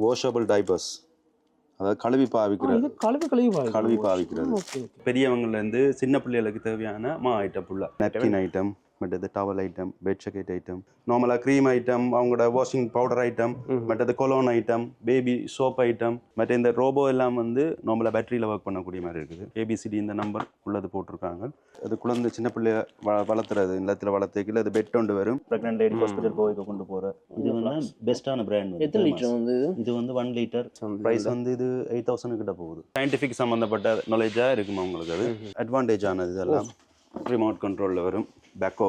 Washable diapers, அதாவது கழுவி பாவிக்கிறது. பெரியவங்கலேருந்து சின்ன பிள்ளைகளுக்கு தேவையான ஐட்டம் ஃபுல்லாக நெப்கின் ஐட்டம், மற்றது towel item, bed jacket item, நார்மலாக க்ரீம் ஐட்டம், அவங்களோட வாஷிங் பவுடர் ஐட்டம், மற்றது cologne item, baby soap item, மற்ற இந்த ரோபோ எல்லாம் வந்து நார்மலாக பேட்டரியில் ஒர்க் பண்ணக்கூடிய மாதிரி இருக்குது. ABCD இந்த நம்பர் உள்ளது போட்டிருக்காங்க. அது குழந்தை சின்ன பிள்ளைய வளர்த்துறது, இல்லத்தில் வளர்த்துக்கல அது பெட் கொண்டு வரும். ப்ரெக்னென்ட் லேடி ஹாஸ்பிட்டல் போய் கொண்டு போகிற இது வந்து பெஸ்ட்டான பிராண்ட். எத்தனை லிட்டர் வந்து இது வந்து 1 லிட்டர். ப்ரைஸ் வந்து இது 8,000 கிட்ட போகுது. சயின்டிஃபிக் சம்மந்தப்பட்ட நாலேஜாக இருக்குமா உங்களுக்கு? அது அட்வான்டேஜ் ஆனது. இதெல்லாம் ரிமோட் கண்ட்ரோலில் வரும். பேக்கோ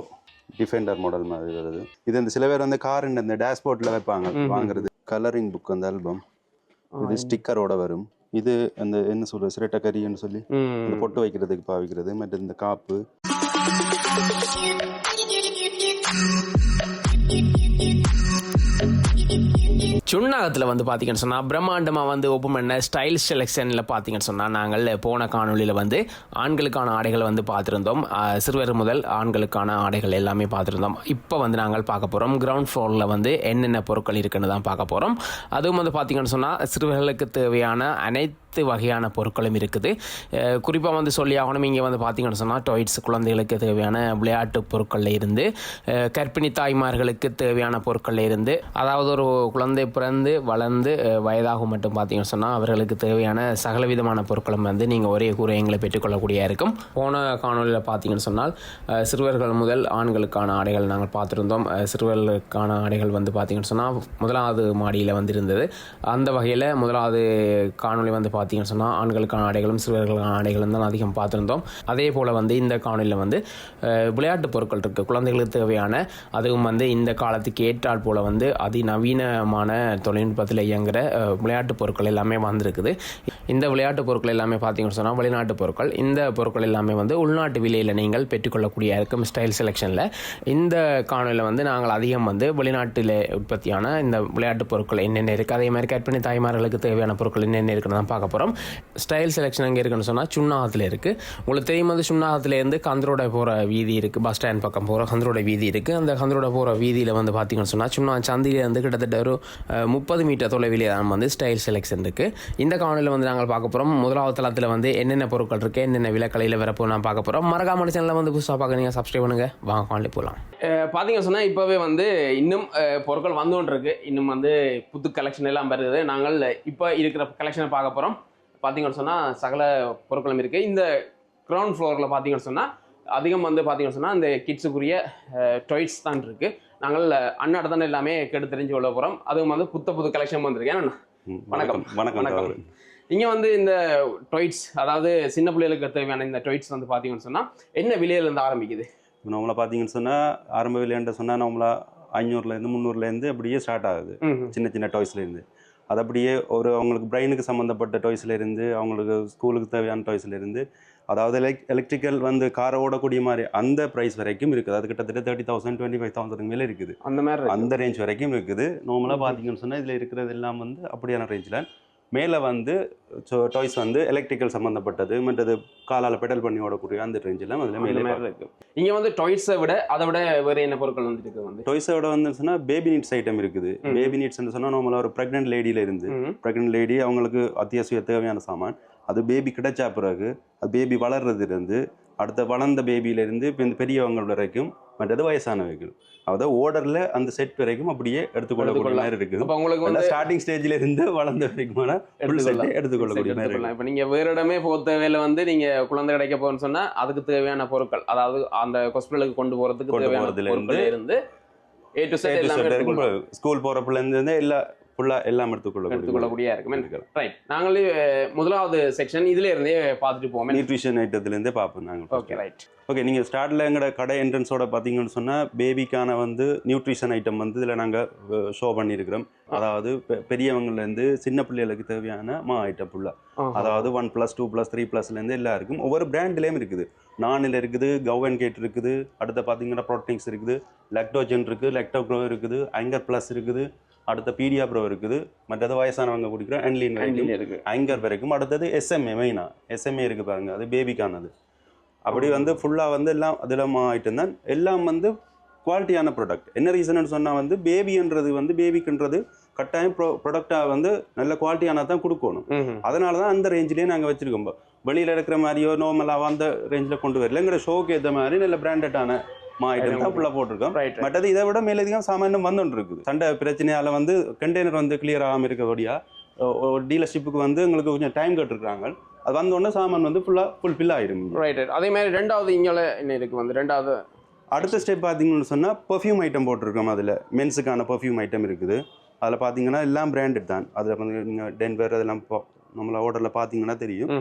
டிஃபெண்டர் மாடல் மாதிரி வருது. இது இந்த சில பேர் வந்து கார் இந்த டேஷ்போர்ட்ல வைப்பாங்க வாங்குறது. கலரிங் புக் அந்த ஆல்பம் இது ஸ்டிக்கரோட வரும். இது அந்த என்ன சொல்றது சிரட்டக்கரின்னு சொல்லி இந்த பொட்டு வைக்கிறதுக்கு பாவிக்கிறது. மற்ற இந்த காப்பு சுண்ணாகத்தில் வந்து பார்த்தீங்கன்னு சொன்னால் பிரம்மாண்டமாக வந்து ஓப்பன் பண்ண ஸ்டைல் செலெக்ஷனில் பார்த்தீங்கன்னு சொன்னால் நாங்கள் போன காணொலியில் வந்து ஆண்களுக்கான ஆடைகள் வந்து பார்த்துருந்தோம். சிறுவர் முதல் ஆண்களுக்கான ஆடைகள் எல்லாமே பார்த்துருந்தோம். இப்போ வந்து நாங்கள் பார்க்க போகிறோம் கிரவுண்ட் ஃப்ளோரில் வந்து என்னென்ன பொருட்கள் இருக்குன்னு தான் பார்க்க போகிறோம். அதுவும் வந்து பார்த்தீங்கன்னு சொன்னால் சிறுவர்களுக்கு தேவையான அனைத்து வகையான பொருட்களும் இருக்குது. குறிப்பாக வந்து சொல்லி ஆகணும், இங்கே வந்து பார்த்தீங்கன்னு சொன்னால் டாய்ஸ், குழந்தைகளுக்கு தேவையான விளையாட்டு பொருட்களில் இருந்து கர்ப்பிணி தாய்மார்களுக்கு தேவையான பொருட்களில் இருந்து, அதாவது ஒரு குழந்தை பிறந்து வளர்ந்து வயதாகும் மட்டும் பார்த்தீங்கன்னு சொன்னால் அவர்களுக்கு தேவையான சகல விதமான பொருட்களும் வந்து நீங்கள் ஒரே கூரையங்களை பெற்றுக்கொள்ளக்கூடிய இருக்கும். போன காணொலியில் பார்த்தீங்கன்னு சொன்னால் சிறுவர்கள் முதல் ஆண்களுக்கான ஆடைகள் நாங்கள் பார்த்துருந்தோம். சிறுவர்களுக்கான ஆடைகள் வந்து பார்த்தீங்கன்னு சொன்னால் முதலாவது மாடியில் வந்து இருந்தது. அந்த வகையில் முதலாவது காணொலி வந்து பார்த்தீங்கன்னு சொன்னால் ஆண்களுக்கான ஆடைகளும் சிறுவர்களுக்கான ஆடைகளும் தான் அதிகம் பார்த்துருந்தோம். அதே போல் வந்து இந்த காணொலியில் வந்து விளையாட்டு பொருட்கள் இருக்குது, குழந்தைகளுக்கு தேவையான. அதுவும் வந்து இந்த காலத்துக்கு ஏற்றால் போல் வந்து அதிநவீனமான தொழில்நுட்பத்தில் இயங்குகிற விளையாட்டு பொருட்கள் எல்லாமே வந்திருக்குது. இந்த விளையாட்டு பொருட்கள் எல்லாமே பார்த்தீங்கன்னு சொன்னால் வெளிநாட்டு பொருட்கள். இந்த பொருட்கள் எல்லாமே வந்து உள்நாட்டு விலையில் நீங்கள் பெற்றுக்கொள்ளக்கூடிய இருக்கும் ஸ்டைல் செலெக்ஷனில். இந்த காணொலியில் வந்து நாங்கள் அதிகம் வந்து வெளிநாட்டில் உற்பத்தியான இந்த விளையாட்டு பொருட்கள் என்னென்ன இருக்குது, அதே மாதிரி கர்ப்பிணி தாய்மார்களுக்கு தேவையான பொருட்கள் என்னென்ன இருக்குன்னு தான் பார்க்க போகிறோம். ஸ்டைல் செலெக்ஷன் எங்கே இருக்குன்னு சொன்னால் சுண்ணாகத்தில் இருக்குது. உங்களுக்கு தெரியும் வந்து சுண்ணாகத்துலேருந்து கந்தரோட போகிற வீதி இருக்குது, பஸ் ஸ்டாண்ட் பக்கம் போகிற கந்தரோட வீதி இருக்குது. அந்த கந்தரோட போகிற வீதியில் வந்து பார்த்தீங்கன்னு சொன்னால் சுண்ணா சந்தியிலேருந்து கிட்டத்தட்ட ஒரு 30 மீட்டர் தொலைவிலே தான் வந்து ஸ்டைல் செலெக்ஷன் இருக்குது. இந்த காணொலியில் வந்து நாங்கள் பார்க்க போகிறோம் முதலாவது தளத்தில் வந்து என்னென்ன பொருட்கள் இருக்குது, என்னென்ன விலைக்கலையில் வரப்போ நான் பார்க்க போகிறோம். மறக்காம சேனலில் வந்து புதுசாக பார்க்க நீங்கள் சப்ஸ்கிரைப் பண்ணுங்கள். வாங்க காணொலி போகலாம். பார்த்தீங்கன்னு சொன்னால் இப்போவே வந்து இன்னும் பொருட்கள் வந்துகிட்டு இருக்கு. இன்னும் வந்து புது கலெக்ஷன் எல்லாம் வருது. நாங்கள் இப்போ இருக்கிற கலெக்ஷனை பார்க்க போகிறோம். பார்த்தீங்கன்னு சொன்னால் சகல பொருட்களும் இருக்குது. இந்த கிரவுண்ட் ஃப்ளோரில் பார்த்தீங்கன்னு சொன்னால் அதிகம் வந்து பார்த்தீங்கன்னு சொன்னால் இந்த கிட்ஸுக்குரிய டாய்ஸ் தான் இருக்குது. நாங்கள் அண்ணாட்ட தானே எல்லாமே கேட்டு தெரிஞ்சு கொள்ள போகிறோம். அதுவும் வந்து புது கலெக்ஷன் வந்திருக்கேன். வணக்கம். வணக்கம். இங்கே வந்து இந்த டாய்ஸ், அதாவது சின்ன பிள்ளைகளுக்கு தேவையான இந்த டாய்ஸ் வந்து பார்த்தீங்கன்னு சொன்னால் என்ன விலையிலேருந்து ஆரம்பிக்குது? நம்மளை பார்த்தீங்கன்னு சொன்னால் ஆரம்ப விலையாண்ட சொன்னால் நம்மளா 500லேருந்து 300லேருந்து அப்படியே ஸ்டார்ட் ஆகுது. சின்ன டாய்ஸ்லேருந்து அது அப்படியே ஒரு அவங்களுக்கு பிரெயினுக்கு சம்மந்தப்பட்ட டாய்ஸ்லேருந்து அவங்களுக்கு ஸ்கூலுக்கு தேவையான டாய்ஸ்லேருந்து, அதாவது எலக்ட்ரிக்கல் வந்து காரை ஓடக்கூடிய மாதிரி அந்த ப்ரைஸ் வரைக்கும் இருக்குது. அது கிட்டத்தட்ட 30,000 25,000 மேலே இருக்குது. அந்த ரேஞ்ச் வரைக்கும் இருக்குது. நார்மலாக பார்த்தீங்கன்னு சொன்னால் இதில் இருக்கிறது எல்லாம் வந்து அப்படியான ரேஞ்சில். மேலே வந்து டாய்ஸ் வந்து எலக்ட்ரிக்கல் சம்மந்தப்பட்டது, மற்றது காலால் பெடல் பண்ணி ஓடக்கூடிய அந்த ரேஞ்சில் அதில் மேலே இருக்குது. இங்கே வந்து டாய்ஸை விட அதை விட வேறு என்ன பொருட்கள் வந்துருக்கு? வந்து டாய்ஸை விட வந்து சொன்னால் பேபி நீட்ஸ் ஐட்டம் இருக்குது. பேபி நீட்ஸ்ன்னு சொன்னால் நம்மள ஒரு ப்ரெக்னென்ட் லேடியில இருந்து, ப்ரெக்னென்ட் லேடி அவங்களுக்கு அத்தியாவசிய தேவையான சாமான், அது பேபி கிடைச்சா பிறகு அது பேபி வளர்றதுலேருந்து அடுத்த வளர்ந்த பேபியிலேருந்து இப்போ இந்த பெரியவங்க வரைக்கும், மற்றது வயசானவைகள், அதாவது ஓர்டரில் அந்த செட் வரைக்கும் அப்படியே எடுத்துக்கொள்ளக்கூடிய மாதிரி இருக்குது. இப்போ உங்களுக்கு வந்து ஸ்டார்டிங் ஸ்டேஜில் இருந்து வளர்ந்த வரைக்குமான எடுத்துக்கொள்ளக்கூடிய மாதிரி இருக்குது. இப்போ நீங்கள் வேறு இடமே போக தேவையில்ல, வந்து நீங்கள் குழந்தை கிடைக்க போகணும்னு சொன்னால் அதுக்கு தேவையான பொருட்கள், அதாவது அந்த ஹாஸ்பிட்டலுக்கு கொண்டு போகிறதுக்கு தேவையான பொருட்கள் இருந்து A to Z எல்லாமே ஸ்கூல் போகிற பிள்ளைலேருந்து எல்லாம் எடுத்துக்கொள்ளக்கூடிய இருக்கும். ரைட், நாங்களே முதலாவது செக்ஷன் இதுல இருந்தே பார்த்துட்டு போவோம். நியூட்ரிஷன் ஐட்டத்துலேருந்தே பார்ப்போம் நாங்கள். Okay, right. ஓகே, நீங்கள் ஸ்டார்டில் எங்களோட கடை என்ட்ரன்ஸோட பார்த்தீங்கன்னு சொன்னால் பேபிக்கான வந்து நியூட்ரிஷன் ஐட்டம் வந்து இதில் நாங்கள் ஷோ பண்ணியிருக்கிறோம். அதாவது பெரியவங்கலேருந்து சின்ன பிள்ளைகளுக்கு தேவையான ஐட்டம் ஃபுல்லாக, அதாவது 1+, 2+, 3+லேருந்து எல்லாம் இருக்கும். ஒவ்வொரு பிராண்ட்லேயும் இருக்குது. நானில் இருக்குது, கவன் கேட் இருக்குது, அடுத்த பார்த்தீங்கன்னா ப்ரோட்டீன்ஸ் இருக்குது, லெக்டோஜன் இருக்குது, லெக்டோக்ரோ இருக்குது, ஆங்கர் ப்ளஸ் இருக்குது, அடுத்த பீடியா ப்ரோ இருக்குது, மற்றது வயசானவங்க குடிக்கிற அன்லீன் இருக்குது, ஆங்கர் வரைக்கும். அடுத்தது SMA, மெயினாக SMA இருக்குது பாருங்கள், அது பேபிக்கானது. அப்படி வந்து ஃபுல்லாக வந்து எல்லாம் அதில் ஐட்டம் தான். எல்லாம் வந்து குவாலிட்டியான ப்ராடக்ட். என்ன ரீசன் சொன்னால் வந்து பேபின்றது வந்து பேபிக்குன்றது கட்டாயம் ப்ராடக்டாக வந்து நல்ல குவாலிட்டியான தான் கொடுக்கணும். அதனால தான் அந்த ரேஞ்சிலேயே நாங்கள் வச்சுருக்கோம். வெளியில் இருக்கிற மாதிரியோ நார்மலாக அந்த ரேஞ்சில் கொண்டு வரல. எங்களோட ஷோக்கு ஏற்ற மாதிரி நல்ல பிராண்டடான ஐட்டம் தான் ஃபுல்லாக போட்டிருக்கோம். பட் அது இதை விட மேலதிகம் சாமானியம் வந்துட்டு இருக்குது. சண்டை பிரச்சனையால் வந்து கண்டெய்னர் வந்து கிளியர் ஆகாமல் இருக்கிறபடியா டீலர்ஷிப்புக்கு வந்து எங்களுக்கு கொஞ்சம் டைம் கேட்டுருக்காங்க. அது வந்தோடனே சாமான் வந்து ஃபுல்ஃபில் ஆயிடும். ரைட். அதே மாதிரி ரெண்டாவது இங்கே என்ன இருக்குது வந்து ரெண்டாவது அடுத்த ஸ்டெப் பார்த்தீங்கன்னு சொன்னால் பெர்ஃப்யூம் ஐட்டம் போட்டிருக்கோம். அதில் மென்ஸுக்கான பெர்ஃப்யூம் ஐட்டம் இருக்குது. அதில் பார்த்தீங்கன்னா எல்லாம் பிராண்டட் தான். அதில் வந்து நீங்கள் டென்வர் அதெல்லாம் நம்மள ஆர்டரில் பார்த்தீங்கன்னா தெரியும்.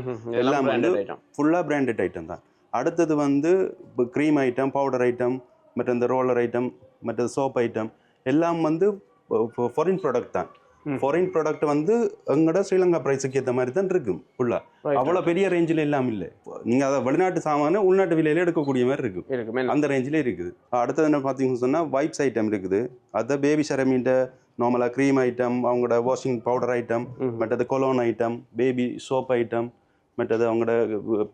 எல்லாம் வந்து ஃபுல்லாக பிராண்டட் ஐட்டம் தான். அடுத்தது வந்து க்ரீம் ஐட்டம், பவுடர் ஐட்டம், மற்ற இந்த ரோலர் ஐட்டம், மற்ற சோப் ஐட்டம் எல்லாம் வந்து ஃபாரின் ப்ராடக்ட் தான். ஃபாரின் ப்ராடக்ட் வந்து எங்களோட ஸ்ரீலங்கா ப்ரைஸுக்கு ஏற்ற மாதிரி தான் இருக்கும். ஃபுல்லாக அவ்வளோ பெரிய ரேஞ்சில் எல்லாம் இல்லை. நீங்கள் அதை வெளிநாட்டு சாமான உள்நாட்டு விலையில எடுக்கக்கூடிய மாதிரி இருக்கும். அந்த ரேஞ்சிலே இருக்குது. அடுத்தது என்ன பார்த்தீங்கன்னு சொன்னால் வைப்ஸ் ஐட்டம் இருக்குது. அதை பேபி ஷரமீண்ட நார்மலாக க்ரீம் ஐட்டம், அவங்களோட வாஷிங் பவுடர் ஐட்டம், மற்றது cologne item, baby soap item, மற்றது அவங்களோட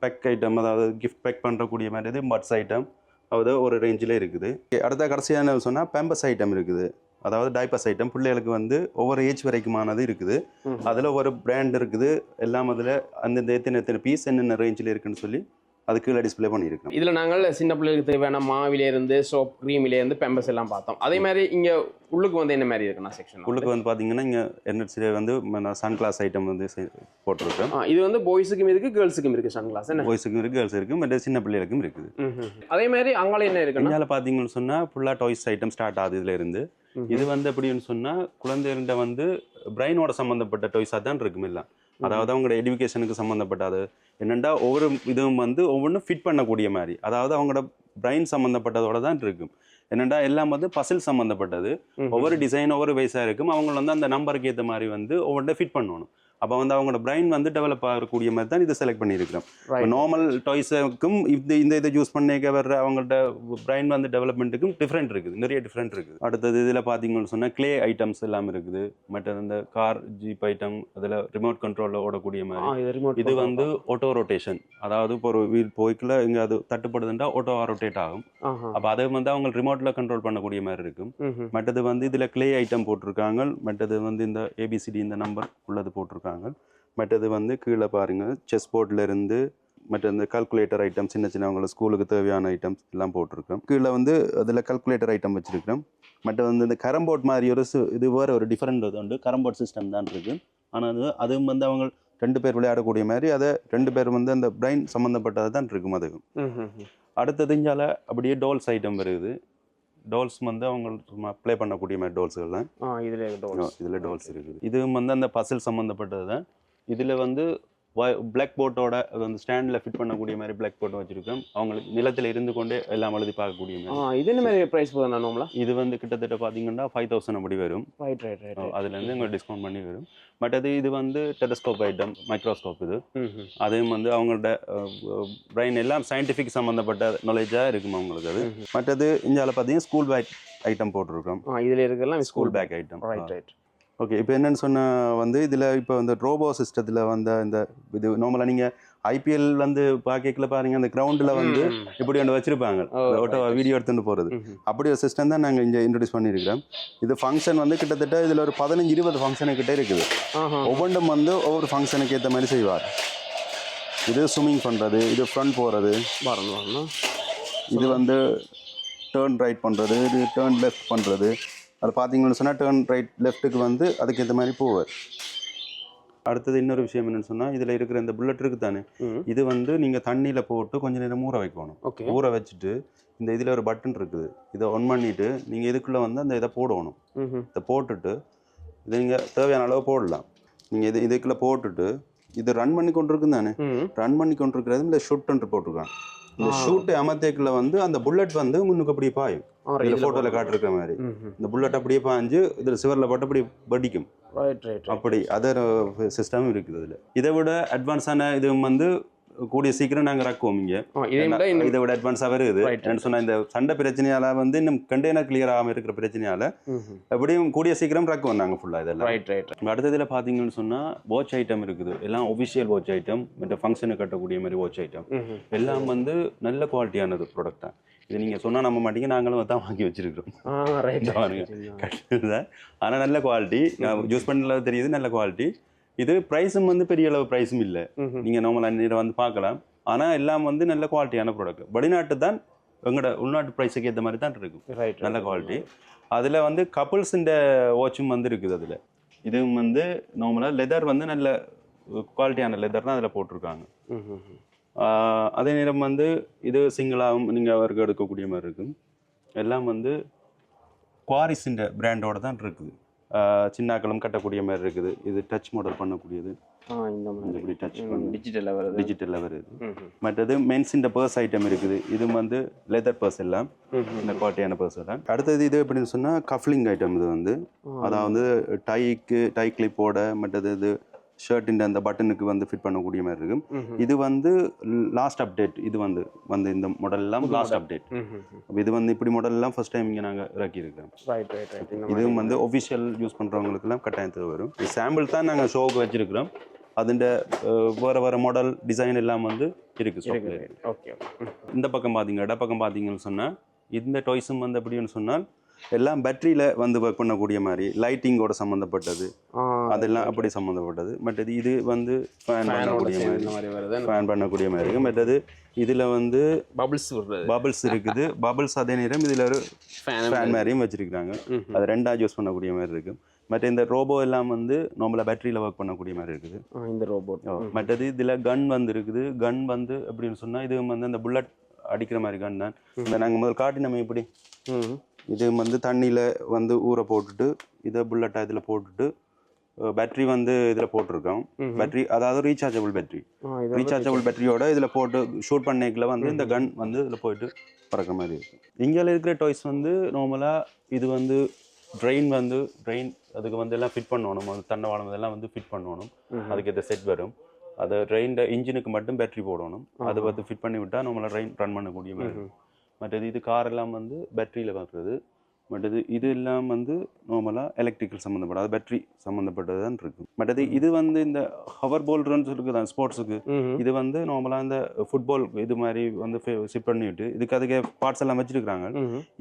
பெக் ஐட்டம், அதாவது கிஃப்ட் பேக் பண்ணுறக்கூடிய மாதிரி பட்ஸ் ஐட்டம், அது ஒரு ரேஞ்சில் இருக்குது. அடுத்த கடைசியான சொன்னால் பேம்பஸ் ஐட்டம் இருக்குது. அதாவது டைப்பர்ஸ் ஐட்டம் பிள்ளைகளுக்கு வந்து ஒவ்வொரு ஏஜ் வரைக்குமானது இருக்குது. அதில் ஒவ்வொரு பிராண்ட் இருக்குது. எல்லாம் அதில் அந்தந்த எத்தனை பீஸ் என்னென்ன ரேஞ்சில் இருக்குன்னு சொல்லி அது கீழே டிஸ்பிளே பண்ணியிருக்கோம். இதில் நாங்கள் சின்ன பிள்ளைகளுக்கு தேவையான மாவிலேருந்து சோப் க்ரீமிலேருந்து பெம்பஸ் எல்லாம் பார்த்தோம். அதே மாதிரி இங்கே உள்ளுக்கு வந்து என்ன மாதிரி இருக்குண்ணா செக்ஷன்? உள்ளுக்கு வந்து பார்த்தீங்கன்னா இங்கே என்எட்சிலே வந்து சன் கிளாஸ் ஐட்டம் வந்து போட்டிருக்கோம். இது வந்து பாய்ஸுக்கும் இருக்குது, கேர்ள்ஸுக்கும் இருக்குது. சன் கிளாஸ் பாய்ஸுக்கும் இருக்குது, கேர்ள்ஸ் இருக்குது, மற்ற சின்ன பிள்ளைகளுக்கும் இருக்குது. அதே மாதிரி அங்கே என்ன இருக்குது? இங்கே பார்த்தீங்கன்னு சொன்னால் ஃபுல்லாக டாய்ஸ் ஐட்டம் ஸ்டார்ட் ஆகுது இதில் இருந்து. இது வந்து எப்படின்னு சொன்னால் குழந்தைகிட்ட வந்து பிரெயினோட சம்மந்தப்பட்ட டாய்ஸாக தான் இருக்கும் எல்லாம். அதாவது அவங்களோட எஜுகேஷனுக்கு சம்மந்தப்பட்டது என்னென்னா ஒவ்வொரு இதுவும் வந்து ஒவ்வொன்றும் ஃபிட் பண்ணக்கூடிய மாதிரி, அதாவது அவங்களோட பிரெயின் சம்மந்தப்பட்டதோட தான் இருக்கும். என்னென்னா எல்லாம் வந்து பசில் சம்மந்தப்பட்டது. ஒவ்வொரு டிசைன் ஒவ்வொரு வயசாக இருக்கும். அவங்க வந்து அந்த நம்பருக்கு ஏற்ற மாதிரி வந்து ஒவ்வொன்றை ஃபிட் பண்ணணும். அப்போ வந்து அவங்களோட பிரெயின் வந்து டெவலப் ஆகக்கூடிய மாதிரி தான் இதை செலக்ட் பண்ணியிருக்கிறோம். நார்மல் டாய்ஸுக்கும் இந்த இதை யூஸ் பண்ணிக்க வர்ற அவங்கள்ட்ட பிரெயின் வந்து டெவலப்மெண்ட்டுக்கும் டிஃப்ரெண்ட் இருக்குது, நிறைய டிஃப்ரெண்ட் இருக்குது. அடுத்தது இதில் பார்த்தீங்கன்னு சொன்னால் கிளே ஐட்டம்ஸ் எல்லாம் இருக்குது. மற்ற இந்த கார் ஜீப் ஐட்டம் அதில் ரிமோட் கண்ட்ரோலில் ஓடக்கூடிய மாதிரி. இது வந்து ஆட்டோ ரொட்டேஷன், அதாவது இப்போ ஒரு வீல் போய்க்குள்ள இங்கே அது தட்டுப்படுதுன்றா ஆட்டோ ரொட்டேட் ஆகும். அப்போ அதை வந்து அவங்க ரிமோட்டில் கண்ட்ரோல் பண்ணக்கூடிய மாதிரி இருக்கும். மற்றது வந்து இதில் கிளே ஐட்டம் போட்டிருக்காங்க. மற்றது வந்து இந்த ஏபிசிடி இந்த நம்பர் உள்ளது போட்டிருக்காங்க. மற்றது வந்து கீழே பாருங்கள் செஸ் போர்டில் இருந்து மற்ற இந்த கால்குலேட்டர் ஐட்டம் சின்ன சின்னவங்களை ஸ்கூலுக்கு தேவையான ஐட்டம்ஸ் எல்லாம் போட்டிருக்கோம். கீழே வந்து அதில் கால்குலேட்டர் ஐட்டம் வச்சுருக்கிறோம். மற்ற வந்து இந்த கரம்போர்ட் மாதிரி ஒரு இது வேறு ஒரு டிஃப்ரெண்ட் இது உண்டு. கரம்போர்ட் சிஸ்டம் தான் இருக்குது. ஆனால் அதுவும் வந்து அவங்க 2 பேர் விளையாடக்கூடிய மாதிரி, அதை 2 பேர் வந்து அந்த பிரெயின் சம்மந்தப்பட்டது தான் இருக்கும். அதுக்கும் அடுத்தது இஞ்சால அப்படியே டோல்ஸ் ஐட்டம் வருது. டோல்ஸ் வந்து அவங்க ப்ளே பண்ணக்கூடிய மாதிரி டோல்ஸுகள்லாம் இதில் டோல்ஸ் இருக்குது. இதுவும் வந்து அந்த பசில் சம்மந்தப்பட்டது தான். இதில் வந்து பிளாக் போர்ட்டோட வந்து ஸ்டாண்டில் ஃபிட் பண்ணக்கூடிய மாதிரி பிளாக் போர்ட்டை வச்சுருக்கோம். அவங்களுக்கு நிலத்தில் இருந்து கொண்டே எல்லாம் எழுதி பார்க்கக்கூடிய மாதிரி. இது என்ன மாதிரி ப்ரைஸ் போதும்? இது வந்து கிட்டத்தட்ட பார்த்தீங்கன்னா 5000 அப்படி வரும். அதுலேருந்து எங்களுக்கு டிஸ்கவுண்ட் பண்ணி வரும். பட் இது வந்து டெலஸ்கோப் ஐட்டம், மைக்ரோஸ்கோப். இது அதுவும் வந்து அவங்களோட பிரெயின் எல்லாம் சயின்டிஃபிக் சம்மந்தப்பட்ட நாலேஜாக இருக்கும் அவங்களுக்கு. அது மற்றது இந்தியாவில் பார்த்தீங்கன்னா ஸ்கூல் பேக் ஐட்டம் போட்டிருக்கோம். இதில் இருக்கலாம் ஸ்கூல் பேக் ஐட்டம். ஓகே, இப்போ என்னென்னு சொன்னால் வந்து இதில் இப்போ இந்த ரோபோ சிஸ்டத்தில் வந்த இந்த இது நார்மலாக நீங்கள் ஐபிஎல் வந்து பார்க்கல பாருங்கள், அந்த கிரவுண்டில் வந்து இப்படி ஒன்று வச்சுருப்பாங்க ஓட்டோ வீடியோ எடுத்துகிட்டு போகிறது. அப்படி ஒரு சிஸ்டம் தான் நாங்கள் இங்கே இன்ட்ரடியூஸ் பண்ணியிருக்கிறோம். இது ஃபங்க்ஷன் வந்து கிட்டத்தட்ட இதில் ஒரு 15-20 ஃபங்க்ஷனுக்கிட்டே இருக்குது. ஒவ்வொன்றும் வந்து ஒவ்வொரு ஃபங்க்ஷனுக்கு ஏற்ற மாதிரி செய்வார். இது ஸ்விம்மிங் பண்ணுறது, இது ஃப்ரண்ட் போகிறது, இது வந்து டேர்ன் ரைட் பண்ணுறது, இது டேர்ன் லெஃப்ட் பண்ணுறது. அது பார்த்தீங்கன்னு சொன்னால் டேர்ன் ரைட் லெஃப்ட்டுக்கு வந்து அதுக்கு ஏற்ற மாதிரி போவார். அடுத்தது இன்னொரு விஷயம் என்னென்னு சொன்னால் இதில் இருக்கிற இந்த புல்லட் இருக்குது தானே, இது வந்து நீங்கள் தண்ணியில் போட்டு கொஞ்சம் நேரம் ஊற வைக்கணும். ஊற வச்சுட்டு இந்த இதில் ஒரு பட்டன் இருக்குது, இதை ஒன் பண்ணிவிட்டு நீங்கள் இதுக்குள்ளே வந்து அந்த இதை போடணும். இதை போட்டுட்டு இதை நீங்கள் தேவையான அளவு போடலாம். நீங்கள் இதுக்குள்ளே போட்டுட்டு இது ரன் பண்ணி கொண்டு இருக்குது தானே, ரன் பண்ணி கொண்டு இருக்கிறது இல்லை ஷூட்டுன்ட்டு போட்டிருக்காங்க. இந்த ஷூட்டு அமர்த்தேக்கில் வந்து அந்த புல்லட் வந்து முன்னுக்கு அப்படியே பாயும். இதில் ஃபோட்டோவில் காட்டிருக்கிற மாதிரி இந்த புல்லட் அப்படியே பாய்ஞ்சு இதில் சிவரில் போட்டு அப்படி படிக்கும். அப்படி அதர் சிஸ்டமும் இருக்குது. இதில் இதை விட அட்வான்ஸான இது வந்து கூடிய சீக்கிரம் நாங்கள் இறக்குவோம். இங்கே இதை விட அட்வான்ஸாக வருது. என்ன சொன்னால் இந்த சண்டை பிரச்சனையால் வந்து இன்னும் கண்டெய்னர் கிளியர் ஆகாமல் இருக்கிற பிரச்சனையால் எப்படியும் கூடிய சீக்கிரம் இறக்குவோம் நாங்கள் ஃபுல்லாக இதெல்லாம். அடுத்ததில் பார்த்தீங்கன்னு சொன்னால் வாட்ச் ஐட்டம் இருக்குது. எல்லாம் ஒஃபிஷியல் வாட்ச் ஐட்டம், மற்ற ஃபங்க்ஷனுக்கு கட்டக்கூடிய மாதிரி வாட்ச் ஐட்டம் எல்லாம் வந்து நல்ல குவாலிட்டியானது ப்ராடக்ட் தான். இது நீங்கள் சொன்னால் நம்ப மாட்டீங்க, நாங்களும் தான் வாங்கி வச்சிருக்கிறோம். ரைட் கட்டில் தான், ஆனால் நல்ல குவாலிட்டி, யூஸ் பண்ணல தெரியுது, நல்ல குவாலிட்டி. இது ப்ரைஸும் வந்து பெரிய அளவு ப்ரைஸும் இல்லை, நீங்கள் நார்மல் அன்னியில் வந்து பார்க்கலாம். ஆனால் எல்லாம் வந்து நல்ல குவாலிட்டியான ப்ராடக்ட். வெளிநாட்டு தான் எங்களோட உள்நாட்டு ப்ரைஸுக்கு ஏற்ற மாதிரி தான் இருக்கும். நல்ல குவாலிட்டி. அதில் வந்து கப்புள்ஸுன்ற வாட்சும் வந்து இருக்குது. அதில் இதுவும் வந்து நார்மலாக லெதர் வந்து நல்ல குவாலிட்டியான லெதர் தான் அதில் போட்டிருக்காங்க. அதே நேரம் வந்து இது சிங்கிளாகவும் நீங்கள் அவருக்கு எடுக்கக்கூடிய மாதிரி இருக்கும். எல்லாம் வந்து குவாரிஸுன்ற பிராண்டோட தான் இருக்குது. சின்னாக்களும் கட்டக்கூடிய மாதிரி இருக்குது. இது டச் மாடல் பண்ணக்கூடியது. இந்த மாதிரி டச் டிஜிட்டலில் வருது. மற்றது மென்ஸின் பர்ஸ் ஐட்டம் இருக்குது. இது வந்து லெதர் பர்ஸ் எல்லாம் இந்த குவாலிட்டியான பர்ஸ் எல்லாம். அடுத்தது இது எப்படின்னு சொன்னால் கஃப்லிங் ஐட்டம். இது வந்து அதாவது டை கிளிப்போட, மற்றது இது ஷர்ட்டின் அந்த பட்டனுக்கு வந்து ஃபிட் பண்ணக்கூடிய மாதிரி இருக்கும். இது வந்து லாஸ்ட் அப்டேட். இது வந்து இந்த மாடல் எல்லாம் லாஸ்ட் அப்டேட். இது வந்து இப்படி மாடல் எல்லாம் ஃபர்ஸ்ட் டைம் இங்கே நாங்கள் இறக்கியிருக்கோம். இதுவும் வந்து ஒஃபிஷியல் யூஸ் பண்ணுறவங்களுக்குலாம் கட்டாயத்துக்கு வரும். சாம்பிள் தான் நாங்கள் ஷோவுக்கு வச்சிருக்கிறோம். அதுண்ட வேறு மாடல் டிசைன் எல்லாம் வந்து இருக்குது. இந்த பக்கம் பார்த்தீங்க, இடப்பக்கம் பார்த்தீங்கன்னு சொன்னால் இந்த டாய்ஸும் வந்து எப்படின்னு சொன்னால் எல்லாம் பேட்டரியில் வந்து ஒர்க் பண்ணக்கூடிய மாதிரி, லைட்டிங்கோட சம்மந்தப்பட்டது, அதெல்லாம் அப்படி சம்மந்தப்பட்டது. மற்றது இது வந்து ஃபேன் பண்ணக்கூடிய மாதிரி இருக்குது. மற்றது இதில் வந்து பபிள்ஸ் இருக்குது. பபிள்ஸ் அதே நேரம் இதில் ஒரு ஃபேன் மாதிரியும் வச்சுருக்காங்க. அது ரெண்டாக யூஸ் பண்ணக்கூடிய மாதிரி இருக்குது. மற்ற இந்த ரோபோ எல்லாம் வந்து நார்மலாக பேட்டரியில் ஒர்க் பண்ணக்கூடிய மாதிரி இருக்குது. இந்த ரோபோ மற்றது இதில் கன் வந்து இருக்குது. கன் வந்து எப்படின்னு சொன்னால் இது வந்து அந்த புல்லட் அடிக்கிற மாதிரி கன் தான். இந்த நாங்கள் முதல் காட்டினோம் இப்படி. இது வந்து தண்ணியில் வந்து ஊற போட்டுட்டு இதை புல்லட்டாக இதில் போட்டுட்டு பேட்ரி வந்து இதில் போட்டிருக்கோம். பேட்ரி அதாவது ரீசார்ஜபிள் பேட்டரியோட இதில் போட்டு ஷூட் பண்ணிக்கல வந்து இந்த கன் வந்து இதில் போயிட்டு பறக்கிற மாதிரி இருக்கும். இங்கே இருக்கிற டாய்ஸ் வந்து நார்மலாக இது வந்து ட்ரெயின் அதுக்கு வந்து எல்லாம் ஃபிட் பண்ணணும். அது தண்டவாளம் இதெல்லாம் வந்து ஃபிட் பண்ணணும். அதுக்கு இந்த செட் வரும். அதை ட்ரெயின் இன்ஜினுக்கு மட்டும் பேட்டரி போடணும். அதை வந்து ஃபிட் பண்ணி விட்டால் நம்மளால் ட்ரெயின் ரன் பண்ணக்கூடிய மாதிரி. மற்றது இது கார் எல்லாம் வந்து பேட்டரியில் பார்க்குறது. மற்றது இது எல்லாம் வந்து நார்மலாக எலக்ட்ரிக்கல் சம்மந்தப்படாது, பேட்டரி சம்மந்தப்பட்டது தான் இருக்கும். மற்றது இது வந்து இந்த ஹவர் பால் ரன்ஸ் இருக்குது தான் ஸ்போர்ட்ஸுக்கு. இது வந்து நார்மலாக இந்த ஃபுட்பால் இது மாதிரி வந்து ஷிப் பண்ணிவிட்டு அதுக்கு பார்ட்ஸ் எல்லாம் வச்சுருக்காங்க.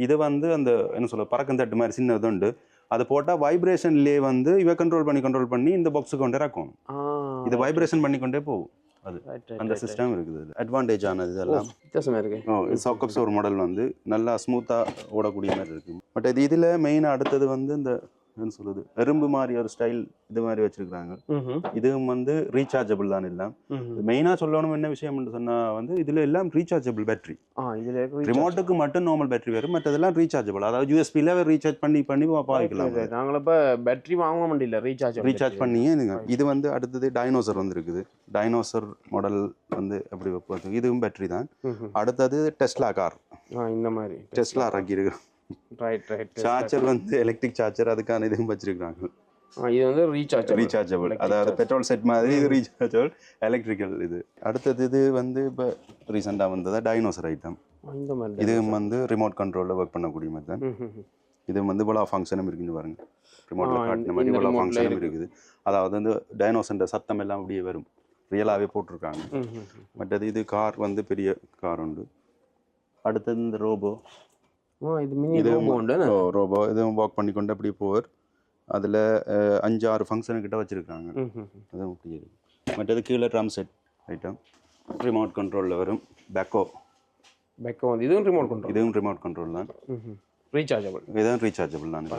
இது வந்து அந்த என்ன சொல்ல பறக்கந்தட்டு மாதிரி சின்னது உண்டு. அதை போட்டால் வைப்ரேஷன்லேயே வந்து இவ கண்ட்ரோல் பண்ணி இந்த பாக்ஸுக்கு கொண்டே இருக்கும். இது வைப்ரேஷன் பண்ணிக்கொண்டே போகும். அது அந்த சிஸ்டம் இருக்குது. அட்வான்டேஜ் ஆனது இதெல்லாம் வித்தியாசமாக இருக்குது. சாக்கப்ஸ் ஒரு மாடல் வந்து நல்லா ஸ்மூத்தாக ஓடக்கூடிய மாதிரி இருக்குது. பட் இதில் மெயினாக அடுத்தது வந்து இந்த என்ன சொல்லுது எறும்பு மாதிரி ஒரு ஸ்டைல் இது மாதிரி வச்சிருக்காங்க. இதுவும் வந்து ரீசார்ஜபிள் தான். எல்லாம் மெயினாக சொல்லணும் என்ன விஷயம்னு சொன்னால் வந்து இதில் எல்லாம் ரீசார்ஜபிள் பேட்டரி. ரிமோட்டுக்கு மட்டும் நார்மல் பேட்டரி வரும், மற்றதெல்லாம் ரீசார்ஜபிள். அதாவது யூஎஸ்பியில் ரீசார்ஜ் பண்ணி பாவிக்கலாம். நாங்கள் இப்போ பேட்டரி வாங்க முடியல, ரீசார்ஜ் பண்ணியே. இது வந்து அடுத்தது டைனோசர் வந்து இருக்குது. டைனோசர் மாடல் வந்து அப்படி வைப்பது. இதுவும் பேட்டரி தான். அடுத்தது டெஸ்லா கார். இந்த மாதிரி டெஸ்லா இறக்கி இருக்கு. சார்ஜர் வந்து எலக்ட்ரிக் சார்ஜர், அதுக்கான இதுவும் வச்சிருக்காங்க. இது வந்து ரீசார்ஜபிள், அதாவது பெட்ரோல் செட் மாதிரி இது ரீசார்ஜபிள் எலக்ட்ரிக்கல். இது அடுத்தது இது வந்து இப்போ ரீசெண்டாக வந்ததா டைனோசர் ஐட்டம். இது வந்து ரிமோட் கண்ட்ரோலில் ஒர்க் பண்ணக்கூடிய மாதிரி தான். இது வந்து இவ்வளோ ஃபங்க்ஷனும் இருக்குன்னு பாருங்க. ரிமோட்டில் காட்டின மாதிரி இவ்வளோ ஃபங்க்ஷனும் இருக்குது. அதாவது வந்து டைனோசர் சத்தம் எல்லாம் அப்படியே வரும், ரியலாகவே போட்டிருக்காங்க. மற்றது இது கார் வந்து பெரிய கார் உண்டு. அடுத்தது இந்த ரோபோ. ரோபோ இதுவும் வாக் பண்ணிக்கொண்டு அப்படியே போவார். அதில் 5-6 ஃபங்க்ஷனுக்கிட்ட வச்சுருக்காங்க. அதுவும் அப்படி இருக்கு. மற்றது கீழே ட்ரம் செட் ஐட்டம் ரிமோட் கண்ட்ரோலில் வரும். பேக்கோ வந்து இதுவும் ரிமோட் கண்ட்ரோல் தான். ரீசார்ஜபிள், இதுவும் ரீசார்ஜபிள் தான்.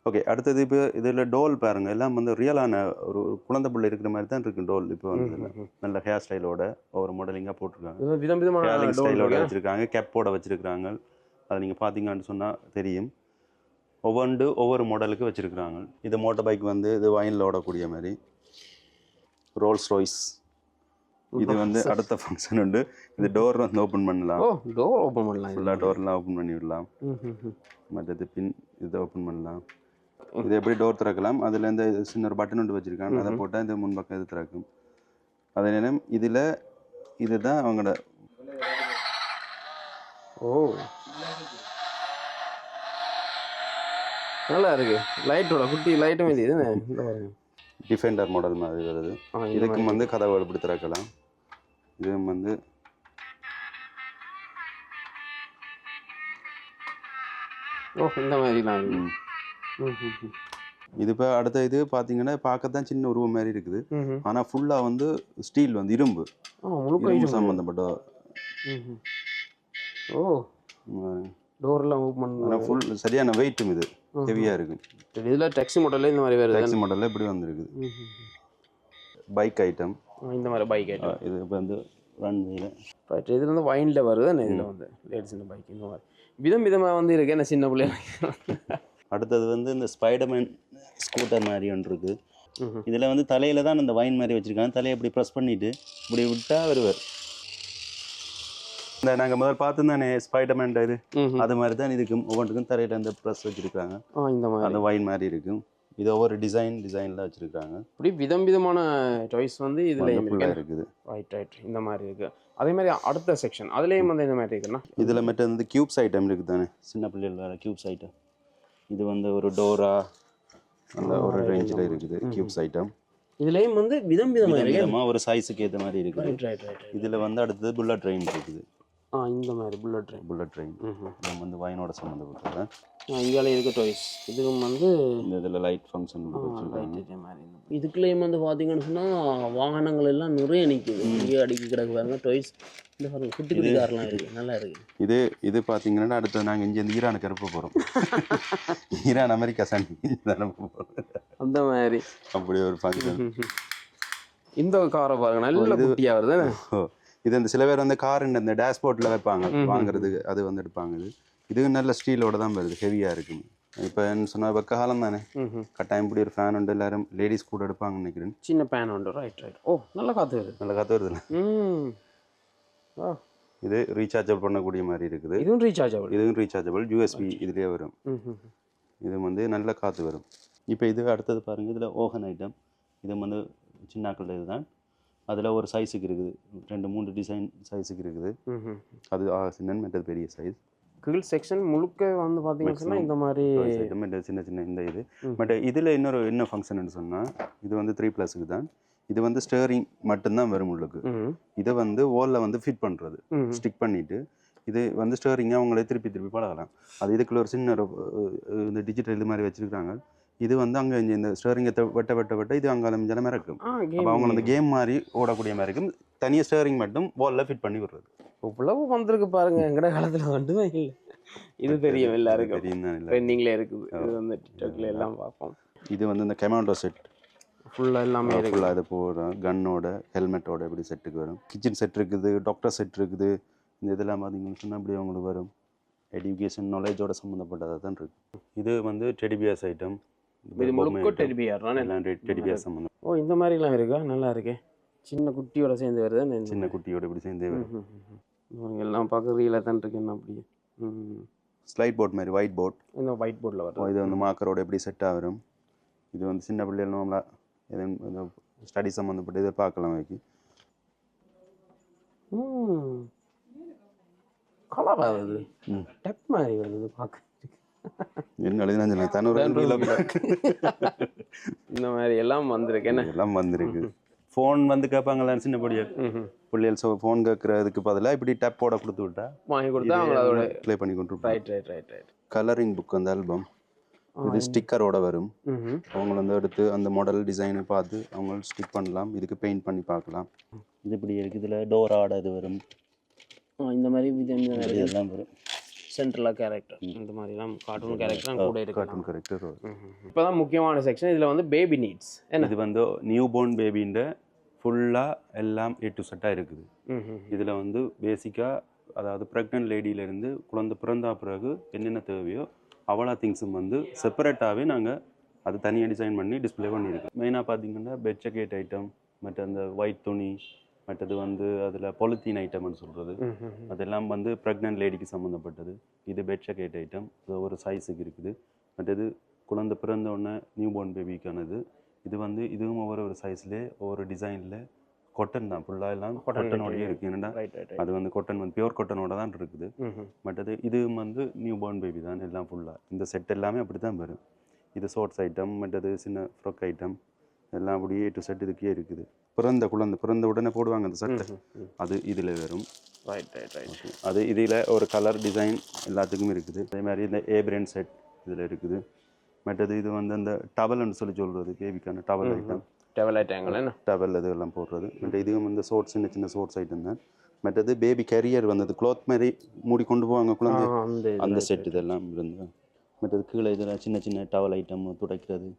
ஓகே, அடுத்தது இப்போ இதில் டோல் பாருங்கள். எல்லாம் வந்து ரியலான ஒரு குழந்தை பிள்ளை இருக்கிற மாதிரி தான் இருக்குது டோல். இப்போ வந்து நல்ல ஹேர் ஸ்டைலோட ஒவ்வொரு மாடலிங்காக போட்டிருக்காங்க. ஸ்டைலோட வச்சுருக்காங்க, கேப்போட வச்சுருக்காங்க. அதை நீங்கள் பார்த்தீங்கன்னு சொன்னால் தெரியும். ஒவ்வொரு மாடலுக்கு வச்சுருக்குறாங்க. இது மோட்டர் பைக் வந்து இது வைனில் ஓடக்கூடிய மாதிரி. Rolls Royce. இது வந்து அடுத்த ஃபங்க்ஷன் உண்டு. இது டோர் வந்து ஓப்பன் பண்ணலாம். ஃபுல்லாக டோர்லாம் ஓப்பன் பண்ணி விடலாம். மற்றது பின் இதை ஓப்பன் பண்ணலாம். இது எப்படி டோர் திறக்கலாம். அதில் இந்த சின்ன ஒரு பட்டன் ஒன்று வச்சுருக்காங்க. அதை போட்டால் இந்த முன்பக்கம் இது திறக்கும். அதே நேரம் இதில் இதுதான் அவங்களோட நல்லா இருக்கு. லைட்டோட குட்டி லைட்டும் இது டிஃபெண்டர் மாடல் மாதிரி வருது. இதுக்கும் வந்து கதவை எப்படி திறக்கலாம். இதுவும் வந்து ஓ இந்த மாதிரிலாம் இருக்கு. ம். ம் ம் ம். இது இப்போ அடுத்த இது பார்த்தீங்கன்னா பார்க்கத்தான் சின்ன உருவம் மாதிரி இருக்குது. ம்ஹும். ஆனால் ஃபுல்லாக வந்து ஸ்டீல் வந்து இரும்பு முழுக்க இரும்பு இரும்பு. சம்மந்தப்பட்ட ம்ஹும். ஓ டோர்லாம் ஓப்பன் ஆனால் ஃபுல் சரியான வெயிட்டும் இது ஹெவியாக இருக்கும். இதில் டாக்ஸி மாடலில் இந்த மாதிரி வருது. டாக்ஸி மாடலில் இப்படி வந்துருக்குது. பைக் ஐட்டம் இந்த மாதிரி பைக் ஐட்டம் இது இப்போ வந்து ரன்வேல ரைட். இதில் வந்து வைனில் வருது இதில் வந்து லேடிஸ் இந்த பைக் இந்த மாதிரி விதம் விதமாக வந்து இருக்கு. என்ன சின்ன பிள்ளைங்க. அடுத்தது வந்து இந்த ஸ்பைடர்மேன் ஸ்கூட்டர் மாதிரி ஒன்று இருக்குது. இதில் வந்து தலையில் தான் இந்த வைன் மாதிரி வச்சுருக்காங்க. தலையை இப்படி ப்ரெஸ் பண்ணிவிட்டு இப்படி விட்டால் வருவார். இந்த நாங்கள் முதல் பார்த்துருந்தானே ஸ்பைடர்மேன் இது அது மாதிரி தான் இதுக்கும் ஒவ்வொன்றுக்கும் தலையில் இந்த ப்ரெஸ் வச்சுருக்காங்க. இந்த மாதிரி அந்த வைன் மாதிரி இருக்கும். இது ஒவ்வொரு டிசைனில் வச்சுருக்காங்க. இப்படி விதம் விதமான சாய்ஸ் வந்து இதில் இருக்குது. ரைட் ரைட் இந்த மாதிரி இருக்குது. அதே மாதிரி அடுத்த செக்ஷன் அதுலேயும் வந்து இந்த மாதிரி இருக்குன்னா இதில் மட்டும் வந்து க்யூப்ஸ் ஐட்டம் இருக்குது தானே, சின்ன பிள்ளைகள் வேறு க்யூப்ஸ் ஐட்டம். இது வந்து ஒரு டோரா அந்த ஒரு ரேஞ்சில் இருக்குது க்யூப்ஸ் ஐட்டம். இதுலேயும் வந்து விதம் விதமாக ஒரு சைஸுக்கு ஏற்ற மாதிரி இருக்குது. Right right. இதில் வந்து அடுத்தது புல்லட் ட்ரெயின் இருக்குது. இந்த மாதிரி புல்லட் ட்ரெயின் நம்ம வந்து வைனோட சம்மந்தப்பட்டது. இங்கே இருக்க டாய்ஸ் இதுவும் வந்து இந்த இதில் லைட் ஃபங்க்ஷன் இதுக்குள்ளேயும் வந்து பார்த்தீங்கன்னு சொன்னால் வாகனங்கள் எல்லாம் நிறைய நிற்குது. இங்கே அடிக்கி கிடக்கு பாருங்க டாய்ஸ். இந்த பாருங்க குட்டி குட்டி கார்லாம் இருக்குது, நல்லா இருக்குது. இது பார்த்தீங்கன்னா அடுத்து நாங்கள் இங்கே இந்த ஈரானுக்கு அனுப்ப போகிறோம். ஈரான் அமெரிக்கா சண்டை அனுப்ப போகிறோம். அந்த மாதிரி அப்படி ஒரு ஃபங்க்ஷன். இந்த காரை பாருங்க நல்ல குட்டியாக வருது. இது இந்த சில பேர் வந்து கார் இந்த டேஷ்போர்ட்டில் வைப்பாங்க வாங்குறதுக்கு, அது வந்து எடுப்பாங்க. இது நல்ல ஸ்டீலோட தான் வருது, ஹெவியாக இருக்குது. இப்போ என்ன சொன்னால் வெக்க காலம் தானே, கட்டாயம் இப்படி ஒரு ஃபேன் உண்டு. எல்லாரும் லேடிஸ் கூட எடுப்பாங்கன்னு நினைக்கிறேன். சின்ன ஃபேன் உண்டு. Right right. ஓ நல்லா காற்று வருது, நல்ல காற்று வருதுல்ல. இது ரீசார்ஜபிள் பண்ணக்கூடிய மாதிரி இருக்குது. இதுவும் ரீசார்ஜபிள் யூஎஸ்பி இதுலேயே வரும். இது வந்து நல்ல காற்று வரும். இப்போ இது அடுத்தது பாருங்கள், இதில் ஓகன் ஐட்டம். இது வந்து சின்னாக்கள் இது தான். அதில் ஒரு சைஸுக்கு இருக்குது, 2-3 டிசைன் சைஸுக்கு இருக்குது. அது சின்ன மற்றது பெரிய சைஸ். கீழ் செக்ஷன் முழுக்க வந்து பார்த்தீங்கன்னா இந்த மாதிரி சின்ன சின்ன இந்த இது. பட் இதில் என்ன ஃபங்க்ஷன் சொன்னால், இது வந்து 3+க்கு தான். இது வந்து ஸ்டேரிங் மட்டும்தான் வரும் உள்ளுக்கு. இதை வந்து வாலில் வந்து ஃபிட் பண்ணுறது, ஸ்டிக் பண்ணிவிட்டு இது வந்து ஸ்டேரிங்கை அவங்களே திருப்பி பழகலாம். அது இதுக்குள்ள ஒரு சின்ன இந்த டிஜிட்டல் இது மாதிரி வச்சுருக்காங்க. இது வந்து அங்கே இந்த ஸ்டேரிங்கை வெட்ட இது அங்கே ஜனமே இருக்கும். அப்போ அவங்க அந்த கேம் மாதிரி ஓடக்கூடிய மாதிரி இருக்கும். தனியாக ஸ்டேரிங் மட்டும் வாலில் ஃபிட் பண்ணி விடுறது. இவ்வளவு வந்திருக்கு பாருங்க. எங்கட காலத்தில் ஒன்றுமே இல்லை. இது தெரியும் எல்லாருக்கும், ட்ரெண்டிங்கில் இருக்குது. இது வந்து டிக்டாக்ல எல்லாம் பார்ப்போம். இது வந்து இந்த கமாண்டோ செட் ஃபுல்லாக எல்லாமே ஃபுல்லாக இது போகிறோம். கன்னோட ஹெல்மெட்டோட இப்படி செட்டுக்கு வரும். கிச்சன் செட் இருக்குது, டாக்டர் செட் இருக்குது. இந்த இதெல்லாம் பார்த்தீங்கன்னு சொன்னால் அப்படி அவங்களுக்கு வரும். எஜுகேஷன் நாலேஜோட சம்மந்தப்பட்டதாக தான் இருக்குது. இது வந்து டெடிபியர்ஸ் ஐட்டம். இது முழுக்க டெடிபியர் எல்லாம் டெடிபியர் சம்மந்தம். ஓ இந்த மாதிரிலாம் இருக்கா, நல்லா இருக்கே. சின்ன குட்டியோட சேர்ந்து வருது. சின்ன குட்டியோட இப்படி சேர்ந்தே வரும். எல்லாம் பார்க்க ரீலாக தான் இருக்கு. என்ன அப்படியே ஸ்லைட் போர்ட் மாதிரி, ஒயிட் போர்ட். இந்த ஒயிட் போர்டில் வரும். இது வந்து மார்க்கரோட எப்படி செட்டாக வரும். இது வந்து சின்ன பிள்ளைகள் நம்மளா எதுவும் ஸ்டடி சம்மந்தப்பட்டு இதை பார்க்கலாம். வைக்கி கலர் ஆகுது, டெப் மாதிரி வருது பார்க்க. என்ன எழுதினா தன்னூறு இந்த மாதிரி எல்லாம் வந்திருக்கு. என்ன எல்லாம் வந்திருக்கு. ஃபோன் வந்து கேட்பாங்களா சின்ன பிள்ளைகள் ஃபோன் கேட்கறதுக்கு பதிலாக இப்படி டேப் போட கொடுத்து விட்டா வாங்கி கொடுத்தா அவங்க அதோட ப்ளே பண்ணி கொண்டு. Right right right right. Colouring book அந்த ஆல்பம் இது ஸ்டிக்கரோட வரும். அவங்க வந்து எடுத்து அந்த மாடல் டிசைனை பார்த்து அவங்க ஸ்டிக் பண்ணலாம். இதுக்கு பெயிண்ட் பண்ணி பார்க்கலாம். இது இப்படி இருக்குது. இதில் டோராட இது வரும். இந்த மாதிரி இதெல்லாம் வரும். சென்ட்ரலாக கேரக்டர் இந்த மாதிரிலாம் கார்ட்டூன் கேரக்டர் கூட இருக்கு. Cartoon character. இப்போ தான் முக்கியமான செக்ஷன். இதில் வந்து பேபி நீட்ஸ். இது வந்து நியூ போர்ன் பேபின்ற ஃபுல்லாக எல்லாம் A to Z இருக்குது. இதில் வந்து பேசிக்காக அதாவது ப்ரெக்னென்ட் லேடியிலேருந்து குழந்தை பிறந்தா பிறகு என்னென்ன தேவையோ அவ்வளோ திங்ஸும் வந்து செப்பரேட்டாகவே நாங்கள் அது தனியாக டிசைன் பண்ணி டிஸ்பிளே பண்ணியிருக்கோம். மெயினாக பார்த்தீங்கன்னா பெட் ஜக்கெட் ஐட்டம், மற்ற அந்த ஒயிட் துணி, மற்றது வந்து அதில் பொலித்தீன் ஐட்டம்னு சொல்கிறது, அதெல்லாம் வந்து ப்ரெக்னென்ட் லேடிக்கு சம்மந்தப்பட்டது. இது பெட் ஜக்கெட் ஐட்டம், அது ஒரு சைஸுக்கு இருக்குது. மற்றது குழந்தை பிறந்த உடனே நியூ பார்ன் பேபிக்கானது. இது வந்து இதுவும் ஒவ்வொரு சைஸ்லேயே ஒவ்வொரு டிசைனில் கொட்டன் தான், ஃபுல்லாக எல்லாம் கொட்டனோடய இருக்குது. என்னடா அது வந்து கொட்டன் வந்து பியூர் கொட்டனோட தான் இருக்குது. மற்றது இதுவும் வந்து நியூ பார்ன் பேபி தான் எல்லாம் ஃபுல்லாக. இந்த செட் எல்லாமே அப்படி தான் வரும். இது ஷார்ட்ஸ் ஐட்டம், மற்றது சின்ன ஃப்ராக் ஐட்டம், எல்லாம் அப்படியே டு செட் இதுக்கே இருக்குது. பிறந்த உடனே போடுவாங்க அந்த சட்டை, அது இதில் வரும். அது இதில் ஒரு கலர் டிசைன் எல்லாத்துக்கும் இருக்குது. அதே மாதிரி இந்த ஏப்ரன் செட் இதில் இருக்குது. மற்றது இது வந்து அந்த டவல்னு சொல்கிறது பேபிக்கான டவல் ஐட்டம். டவல் அது எல்லாம் போடுறது. மற்ற இதுவும் வந்து ஷோர்ட்ஸ், சின்ன ஷோர்ட்ஸ் ஐட்டம் தான். மற்றது பேபி கேரியர் வந்தது, க்ளாத் மாதிரி மூடி கொண்டு போவாங்க குழந்தை, அந்த செட் இதெல்லாம் இருந்து. மற்றது கீழே இதில் சின்ன டவல் ஐட்டம் துடைக்கிறது.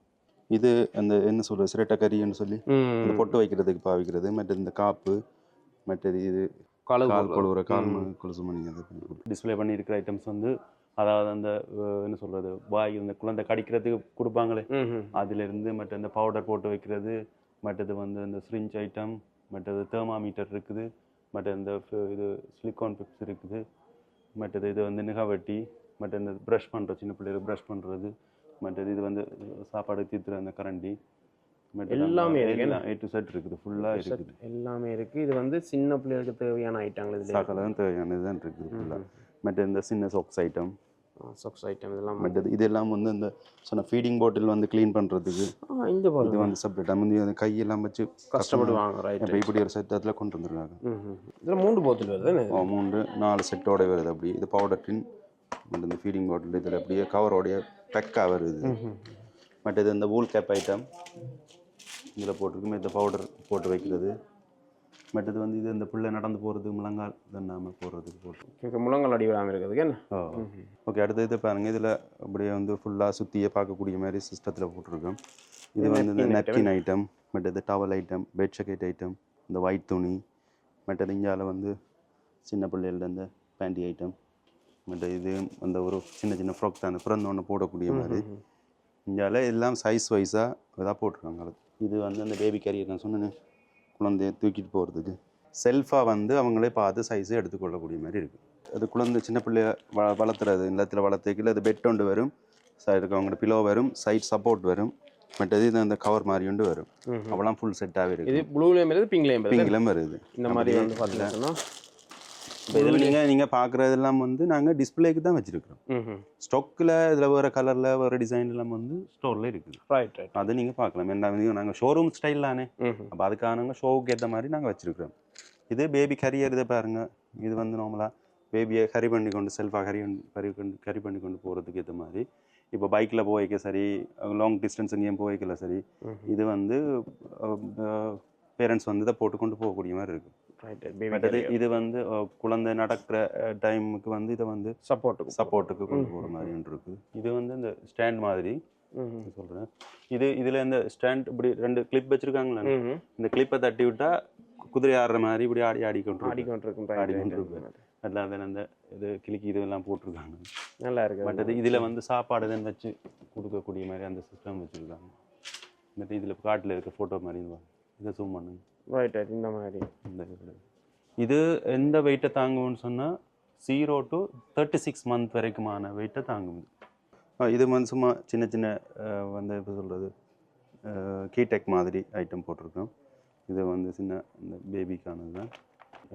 இது அந்த என்ன சொல்கிறது சிரட்டை கறின்னு சொல்லி இந்த பொட்டு வைக்கிறதுக்கு பாவிக்கிறது. மற்றது இந்த காப்பு, மற்றது இது கால் கொழுவுற கால் கொலுசு மணி அதை டிஸ்பிளே பண்ணியிருக்கிற ஐட்டம்ஸ் வந்து, அதாவது அந்த என்ன சொல்கிறது வாய் இந்த குழந்தை கடிக்கிறதுக்கு கொடுப்பாங்களே அதிலிருந்து, மற்ற இந்த பவுடர் போட்டு வைக்கிறது, மற்றது வந்து இந்த ஸ்ரிஞ்ச் ஐட்டம், மற்றது தெர்மாமீட்டர் இருக்குது, மற்ற இந்த இது சிலிக்கான் பிக்ஸ் இருக்குது, மற்றது இது வந்து நிகவட்டி, மற்ற இந்த ப்ரஷ் பண்ணுற சின்ன பிள்ளைகள் ப்ரஷ் பண்ணுறது, மற்றது இது வந்து சாப்பாடு தீத்துற அந்த கரண்டி, எல்லாமே A to Z இருக்குது, ஃபுல்லாக இருக்குது, எல்லாமே இருக்குது. இது வந்து சின்ன பிள்ளைகளுக்கு தேவையான ஐட்டங்கள், சாக்கெல்லாம் தேவையானது தான் இருக்குது ஃபுல்லாக. மற்ற இந்த சின்ன சாக்ஸ் ஐட்டம் இதெல்லாம் மற்றது இதெல்லாம் வந்து இந்த சொன்ன ஃபீடிங் பாட்டில் வந்து க்ளீன் பண்ணுறதுக்கு இது வந்து செப்பரேட். வந்து அந்த கையெல்லாம் வச்சு கஷ்டப்படுவாங்க. இப்போ இப்படி ஒரு செட் அதில் கொண்டு வந்துருக்காங்க. இதில் 3 போத்தல் வருது, 3-4 செட்டோட வருது. அப்படி இது பவுடர் டின், இந்த ஃபீடிங் பாட்டில் இதில் அப்படியே கவரோடைய பெக்காக வருது. மற்றது இந்த வூல் கேப் ஐட்டம் இதில் போட்டிருக்குமே, இந்த பவுடர் போட்டு வைக்கிறது. மற்றது வந்து இது இந்த பிள்ளை நடந்து போகிறது, முழங்கால் தண்ணாமல் போடுறதுக்கு போட்டு முழங்கால் அடி விடாமல் இருக்கிறதுக்கு என்ன. ஓகே, அடுத்த இதை பாருங்கள். இதில் அப்படியே வந்து ஃபுல்லாக சுற்றியே பார்க்கக்கூடிய மாதிரி சிஸ்டத்தில் போட்டிருக்கோம். இது வந்து இந்த நெப்கின் ஐட்டம், மற்றது towel item, bed jacket item, இந்த ஒயிட் துணி, மற்றது இங்கால வந்து சின்ன பிள்ளைகள இந்த பேண்டி ஐட்டம், மற்ற இது அந்த ஒரு சின்ன ஃப்ராக் தான் பிறந்தோன்னு போடக்கூடிய மாதிரி. இங்கால எல்லாம் சைஸ் வைஸாக இதாக போட்டிருக்காங்க. இது வந்து அந்த பேபி கேரியர் நான் சொன்னேன், குழந்தைய தூக்கிட்டு போகிறதுக்கு செல்ஃபாக வந்து அவங்களே பார்த்து சைஸை எடுத்துக்கொள்ளக்கூடிய மாதிரி இருக்குது. அது குழந்தை சின்ன பிள்ளைய வளர்த்துறது இல்லத்தில் வளர்த்துக்கில் அது பெட் ஒன்று வரும், சைடுக்கு அவங்களோட பிலோ வரும், சைட் சப்போர்ட் வரும், மற்றது இது அந்த கவர் மாதிரி ஒன்று வரும். அவெல்லாம் ஃபுல் செட்டாகவே இருக்குது. இது ப்ளூலேயும் வருது, பிங்க்லேயும் வருது. இந்த மாதிரி வந்து பார்த்தீங்கன்னா இப்போ இதில் நீங்கள் பார்க்குறதெல்லாம் வந்து நாங்கள் டிஸ்பிளேக்கு தான் வச்சுருக்கிறோம். ஸ்டாக்கில் இதில் வேறு கலரில் வேறு டிசைன் எல்லாம் வந்து ஸ்டோரில் இருக்குது. அதை நீங்கள் பார்க்கலாம். என்ன நாங்கள் ஷோரூம் ஸ்டைல் தானே, அப்போ அதுக்காக நாங்கள் ஷோவுக்கு ஏற்ற மாதிரி நாங்கள் வச்சுருக்கிறோம். இது பேபி கரியர், இதை பாருங்கள். இது வந்து நார்மலாக பேபியை கறி பண்ணி கொண்டு செல்ஃபாக கறி பண்ணி கொண்டு போகிறதுக்கு ஏற்ற மாதிரி. இப்போ பைக்கில் போய்க்க சரி, லாங் டிஸ்டன்ஸ் எங்கேயும் போய்க்கல சரி, இது வந்து பேரண்ட்ஸ் வந்து இதை போட்டு கொண்டு போகக்கூடிய மாதிரி இருக்குது. இது வந்து குழந்தை நடக்கிற டைமுக்கு வந்து இதை வந்து சப்போர்ட்டுக்கு கொண்டு போகிற மாதிரி இருக்குது. இது வந்து இந்த ஸ்டாண்ட் மாதிரி சொல்கிறேன். இதில் இந்த ஸ்டாண்ட் இப்படி 2 கிளிப் வச்சுருக்காங்களா, இந்த கிளிப்பை தட்டி விட்டால் குதிரை ஆடுற மாதிரி இப்படி ஆடிக்கொண்டிருக்கும். அல்லாத அந்த இது கிளிக்கு இதெல்லாம் போட்டிருக்காங்க, நல்லா இருக்கு. பட் அது இதில் வந்து சாப்பாடு தான் வச்சு கொடுக்கக்கூடிய மாதிரி அந்த சிஸ்டம் வச்சுருக்காங்க. மற்ற இதில் காட்டில் இருக்க ஃபோட்டோ மாதிரி இதை ஜூம் பண்ணுங்க. இந்த மாதிரி இது எந்த வெயிட்டை தாங்கும்னு சொன்னால் 0 to 36 மந்த் வரைக்குமான வெயிட்டை தாங்கும். இது வந்து சும்மா சின்ன வந்து இப்போ சொல்கிறது கீடெக் மாதிரி ஐட்டம் போட்டிருக்கோம். இது வந்து சின்ன இந்த பேபிக்கானது தான்.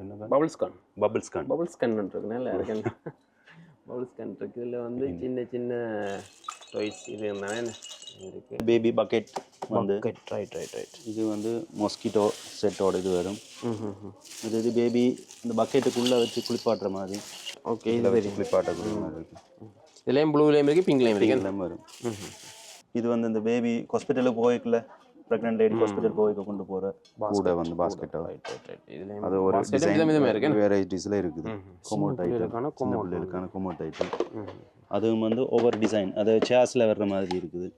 என்ன பபிள் ஸ்கேன் நல்லா இருக்கு. பபிள் ஸ்கேன் இருக்கு. இதில் வந்து சின்ன டாய்ஸ் இது இருந்தானே இருக்கு. பேபி பக்கெட் வந்து ரைட் இது வந்து மொஸ்கிட்டோ செட்டோட இது வரும். இது பேபி இந்த பக்கெட்டுக்குள்ளே வச்சு குளிப்பாட்டுற மாதிரி. ஓகே, இதில் வச்சு குளிப்பாட்டக்கூடிய மாதிரி இருக்குது. இதுலேயும் ப்ளூலேயும் இருக்குது, பிங்க்லேயும் வரும். இது வந்து இந்த பேபி ஹாஸ்பிட்டலுக்கு போய்க்கல, ப்ரெக்னென்ட் லேடி ஹாஸ்பிட்டல் போய்க்க கொண்டு போகிற கூட வந்து பாஸ்கெட்டோ, அது ஒரு வெரைட்டிஸில் இருக்குது. கொமோட் ஐட்டம், சின்ன பிள்ளைகளுக்கான கொமோட் ஐட்டம். அதுவும் வந்து ஒவ்வொரு டிசைன், அது சேர்ஸில் வர்ற மாதிரி இருக்குது.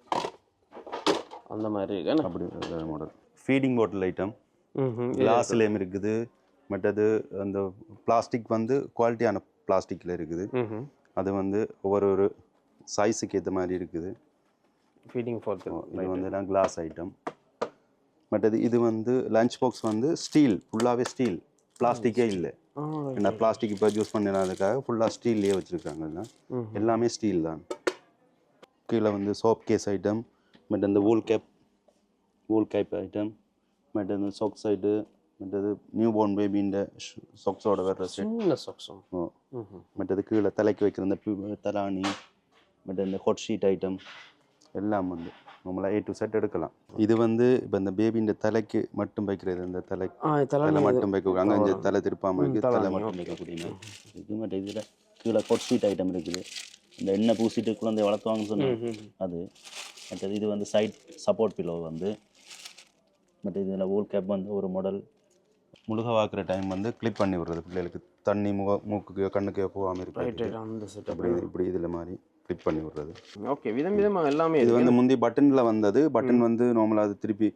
அந்த மாதிரி இருக்கு அப்படி மாடல். ஃபீடிங் பாட்டில் ஐட்டம் கிளாஸ்லேயும் இருக்குது. மற்றது அந்த பிளாஸ்டிக் வந்து குவாலிட்டியான பிளாஸ்டிக்கில் இருக்குது. அது வந்து ஒவ்வொரு சைஸுக்கு ஏற்ற மாதிரி இருக்குது. ஃபீடிங் ஃபார் இது வந்து எல்லாம் கிளாஸ் ஐட்டம். மற்றது இது வந்து லஞ்ச் பாக்ஸ் வந்து ஸ்டீல், ஃபுல்லாகவே ஸ்டீல், பிளாஸ்டிக்கே இல்லை. ஏன்னா பிளாஸ்டிக் இப்போ யூஸ் பண்ணினதுக்காக ஃபுல்லாக ஸ்டீல்லையே வச்சுருக்காங்க. எல்லாமே ஸ்டீல் தான். கீழே வந்து சோப் கேஸ் ஐட்டம், மற்ற இந்த வூல் கேப் ஐட்டம், மற்ற இந்த சாக்ஸ் ஐட்டு, மற்றது நியூ பார்ன் பேபின்ற சாக்ஸோட வர்ற சாக்ஸும். மற்றது கீழே தலைக்கு வைக்கிற இந்த தலானி, மற்ற இந்த ஹாட் ஷீட் ஐட்டம் எல்லாம் வந்து நம்மளா A to Z எடுக்கலாம். இது வந்து இப்போ இந்த பேபியின் தலைக்கு மட்டும் வைக்கிறது, இந்த தலை மட்டும் வைக்க அங்கே தலை திருப்பாமல் இருக்குது, தலை மட்டும் வைக்கக்கூடிய இது மட்டும். இதில் கீழே கொட் ஷீட் ஐட்டம் இருக்குது, இந்த எண்ணெய் பூசிட்டு குழந்தைய வளர்த்துவாங்கன்னு சொன்னாங்க அது. மற்றது இது வந்து சைட் சப்போர்ட் பில்லோ வந்து. மற்ற இதில் ஓல் கேப் வந்து ஒரு மாடல். முழுக வாக்குற டைம் வந்து கிளிப் பண்ணி விடுறது, பிள்ளைகளுக்கு தண்ணி மூக்குக்கு கண்ணுக்கு போகாமல் இருக்கு. இப்படி இதில் மாதிரி கிளிப் பண்ணி விடுறது. ஓகே, விதம் விதமாக எல்லாமே. இது வந்து முந்தி பட்டனில் வந்தது. பட்டன் வந்து நார்மலாக அது திருப்பி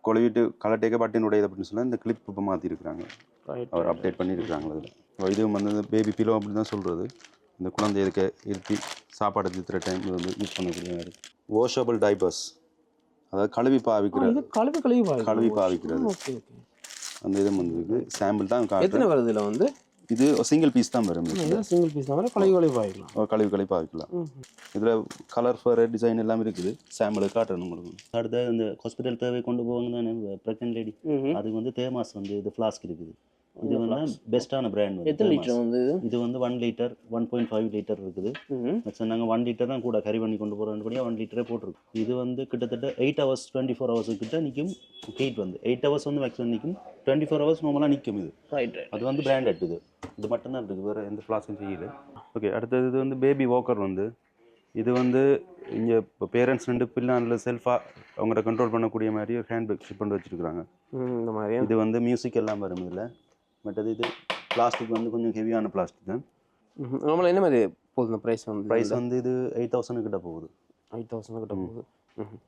கொழுவிட்டு கலட்டேக்க பட்டன் உடையது அப்படின்னு சொன்னால் இந்த கிளிப் இப்போ மாற்றிருக்கிறாங்க, அவர் அப்டேட் பண்ணியிருக்கிறாங்க அதில். இதுவும் வந்து பேபி பிலோ அப்படின்னு தான் சொல்கிறது. இந்த குழந்தை இதுக்கு இருத்தி சாப்பாடு திருத்துற டைம் இது வந்து யூஸ் பண்ணக்கூடிய மாதிரி. வாஷபிள் டைப்பர்ஸ், அதாவது கழுவி பாவிக்கிறது. அந்த இது வந்து சாம்பிள் தான் எத்தனை வருது இதில் வந்து? இது சிங்கிள் பீஸ் தான் வரும். சிங்கிள் பீஸ் தான் வரும். கழுவி பாவிக்கலாம். இதில் கலர் ஃபர் டிசைன் எல்லாம் இருக்குது. சாம்பிள் காட்டணும் உங்களுக்கு. அடுத்த இந்த ஹாஸ்பிட்டல் தேவை கொண்டு போவாங்க தானே ப்ரெக்னென்ட் லேடி, அதுக்கு வந்து தேமாஸ் வந்து இது ஃப்ளாஸ்க் இருக்குது. இது வந்து பெஸ்ட்டான பிராண்ட். எத்தனை லிட்டர் வந்து? இது வந்து 1 லிட்டர் 1.5 லிட்டர் இருக்குது. நாங்கள் 1 லிட்டர் தான் கூட கறி பண்ணி கொண்டு போகிறோம், 1 லிட்டரே போட்டிருக்கோம். இது வந்து கிட்டத்தட்ட 8 hours 24 hours கிட்ட நிற்கும். ஹீட் வந்து 8 hours வந்து மேக்ஸிமம் நிற்கும், 24 hours நார்மலாக நிற்கும். இது அது வந்து பிராண்டட். இது மட்டும்தான் இருக்குது, வேறு எந்த ஃப்ளாஸ்க்கும் செய்யல. ஓகே, அடுத்தது இது வந்து பேபி வாக்கர் வந்து. இது வந்து இங்கே இப்போ பேரண்ட்ஸ் 2 பிள்ளைல செல்ஃபாக அவங்கள கண்ட்ரோல் பண்ணக்கூடிய மாதிரி ஒரு ஹேண்ட் பேக் ஷிப் பண்ணி வச்சுருக்காங்க. இந்த மாதிரி இது வந்து மியூசிக் எல்லாம் வரும் இதில். மற்றது இது பிளாஸ்டிக் வந்து கொஞ்சம் ஹெவியான பிளாஸ்டிக் தான். நார்மலாக என்ன மாதிரி போகுது ப்ரைஸ் வந்து? இது 8,000 கிட்ட போகுது. 8,000 கிட்ட போகுது.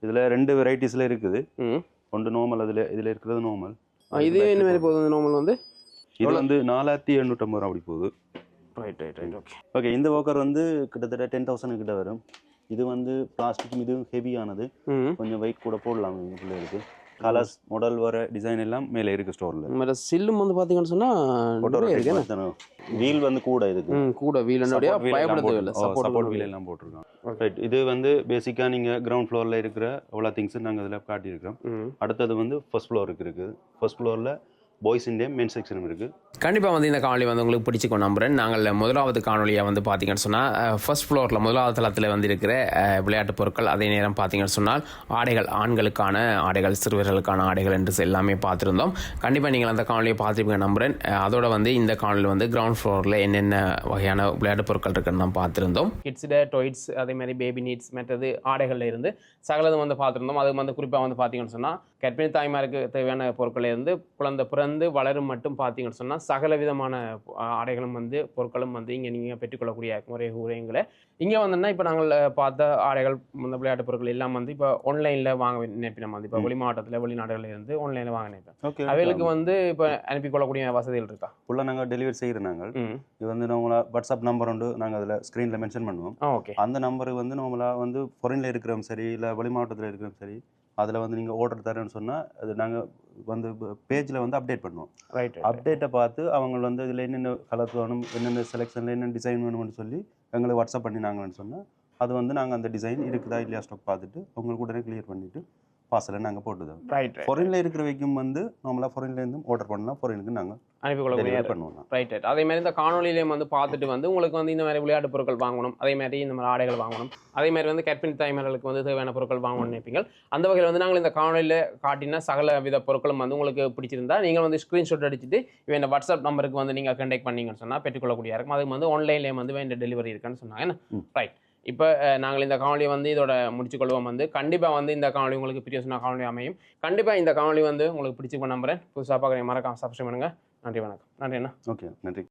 இதில் 2 வெரைட்டிஸில் இருக்குது. ஒன்று நார்மல், இதில் இருக்கிறது நார்மல். இது என்ன மாதிரி போகுது நார்மல் வந்து? இது வந்து 4,850 அப்படி போகுது. ஓகே, இந்த வாக்கர் வந்து கிட்டத்தட்ட 10,000 கிட்ட வரும். இது வந்து பிளாஸ்டிக், இது ஹெவியானது, கொஞ்சம் வெயிட் கூட போடலாம் பிள்ளைகளுக்கு. கலர்ஸ் மாடல் வர டிசைன் எல்லாம் மேலே இருக்கு ஸ்டோர்ல. சில்லும் வந்து பாத்தீங்கன்னு சொன்னா வீல் வந்து கூட இருக்கு. கூட வீல் பயப்பட தேவையில்லை, சப்போர்ட் வீல் எல்லாம் போட்டிருக்காங்க. இது வந்து பேசிக்கா நீங்க கிரவுண்ட் ஃப்ளோர்ல இருக்கிற அவ்வளோ திங்ஸ் நாங்கள் இதில் காட்டியிருக்கோம். அடுத்தது வந்து ஃபர்ஸ்ட் ஃப்ளோருக்கு இருக்குது. ஃபர்ஸ்ட் ஃப்ளோர்ல பாய்ஸ் இண்டியா மென் செக்ஷன் இருக்குது. கண்டிப்பாக வந்து இந்த காணொலி வந்து உங்களுக்கு பிடிச்சிக்கோ நம்புறேன். நாங்கள் முதலாவது காணொலியாக வந்து பார்த்தீங்கன்னு சொன்னால் ஃபர்ஸ்ட் ஃப்ளோரில் முதலாவது தளத்தில் வந்து இருக்கிற விளையாட்டு பொருட்கள், அதே நேரம் பார்த்தீங்கன்னு சொன்னால் ஆடைகள், ஆண்களுக்கான ஆடைகள், சிறுவர்களுக்கான ஆடைகள் என்று எல்லாமே பார்த்துருந்தோம். கண்டிப்பாக நீங்கள் அந்த காணொலியை பார்த்துருப்பீங்க நம்புறேன். அதோட வந்து இந்த காணொலி வந்து கிரவுண்ட் ஃப்ளோரில் என்னென்ன வகையான விளையாட்டு பொருட்கள் இருக்குன்னு தான் பார்த்துருந்தோம். கிட்ஸில் டாய்ஸ், அதே மாதிரி பேபி நீட்ஸ், மற்றது ஆடைகளில் இருந்து சகலதும் வந்து பார்த்துருந்தோம். அது வந்து குறிப்பாக வந்து பார்த்தீங்கன்னு சொன்னால் கர்ப்பிணி தாய்மாருக்கு தேவையான பொருட்களில் இருந்து குழந்தை பிறந்து வளரும் மட்டும் பார்த்தீங்கன்னு சொன்னால் சகல விதமான ஆடைகளும் வந்து பொருட்களும் வந்து இங்கே நீங்கள் பெற்றுக்கொள்ளக்கூடிய முறை ஊரையங்களை இங்கே வந்தோம்னா இப்போ நாங்கள் பார்த்த ஆடைகள், இந்த விளையாட்டு பொருட்கள் எல்லாம் வந்து இப்போ ஆன்லைனில் வாங்க நினைப்பினோம். வந்து இப்போ வெளி மாவட்டத்தில் வெளிநாடுகளில் இருந்து ஆன்லைனில் வாங்க நினைப்பேன். அவைகளுக்கு வந்து இப்போ அனுப்பிக்கொள்ளக்கூடிய வசதிகள் இருக்கா? ஃபுல்லாக நாங்கள் டெலிவரி செய்கிறோம். நாங்கள் இது வந்து நம்மளா வாட்ஸ்அப் நம்பர் உண்டு, நாங்கள் அதில் ஸ்க்ரீனில் மென்ஷன் பண்ணுவோம். ஓகே, அந்த நம்பருக்கு வந்து நம்மளாக வந்து ஃபாரினில் இருக்கிறோம் சரி, இல்லை வெளி மாவட்டத்தில் இருக்கிறோம் சரி, அதில் வந்து நீங்கள் ஆர்டர் தரேன்னு சொன்னால் அது நாங்கள் வந்து பேஜில் வந்து அப்டேட் பண்ணுவோம். அப்டேட்டை பார்த்து அவங்க வந்து இதில் என்னென்ன கலர் வேணும், என்னென்ன செலெக்ஷனில் என்னென்ன டிசைன் வேணும்னு சொல்லி எங்களுக்கு வாட்ஸ்அப் பண்ணினாங்கன்னு சொன்னால் அது வந்து நாங்கள் அந்த டிசைன் இருக்குதா இல்லையா ஸ்டாக் பார்த்துட்டு அவங்களுக்கு உடனே கிளியர் பண்ணிவிட்டு பார்சலை நாங்கள் போட்டுதோம். ஃபாரினில் இருக்கிற வரைக்கும் வந்து நம்மளாக ஃபாரின்லேருந்து ஆர்டர் பண்ணலாம், ஃபாரினுக்கு நாங்கள் அனுப்பிக்கொள்ள பண்ணுவோம். ரைட். அதே மாதிரி இந்த காணொலியிலேயும் வந்து பார்த்துட்டு வந்து உங்களுக்கு வந்து இந்த மாதிரி விளையாட்டு பொருட்கள் வாங்கணும், அதே மாதிரி இந்த மாதிரி ஆடைகள் வாங்கணும், அதே மாதிரி வந்து கர்ப்பிணி தாய்மார்களுக்கு வந்து தேவையான பொருட்கள் வாங்கணும்னு நினைப்பீங்க. அந்த வகையில் வந்து நாங்கள் இந்த காணொலியில் காட்டின சகல வித பொருட்களும் வந்து உங்களுக்கு பிடிச்சிருந்தா நீங்கள் வந்து ஸ்க்ரீன்ஷாட் அடிச்சுட்டு இவன் இந்த வாட்ஸ்அப் நம்பருக்கு வந்து நீங்கள் கான்டாக்ட் பண்ணீங்கன்னு சொன்னால் பெற்றுக்கொள்ளக்கூடிய இருக்கும். அதுக்கு வந்து ஆன்லைன்லேயே வந்து வேண்டிய டெலிவரி இருக்குன்னு சொன்னாங்க. ரைட். இப்போ நாங்கள் இந்த காணொலியை வந்து இதோட முடிச்சுக்கொள்வோம். வந்து கண்டிப்பாக வந்து இந்த காணொலி உங்களுக்கு பிரியோசன காணொலி அமையும். கண்டிப்பாக இந்த காணொலி வந்து உங்களுக்கு பிடிச்சிக்க நம்புறேன். புதுசாக பார்க்குறேன், மறக்காம சப்ஸ்கிரைப் பண்ணுங்கள். நன்றி, வணக்கம். நன்றி அண்ணா. ஓகே, நன்றி.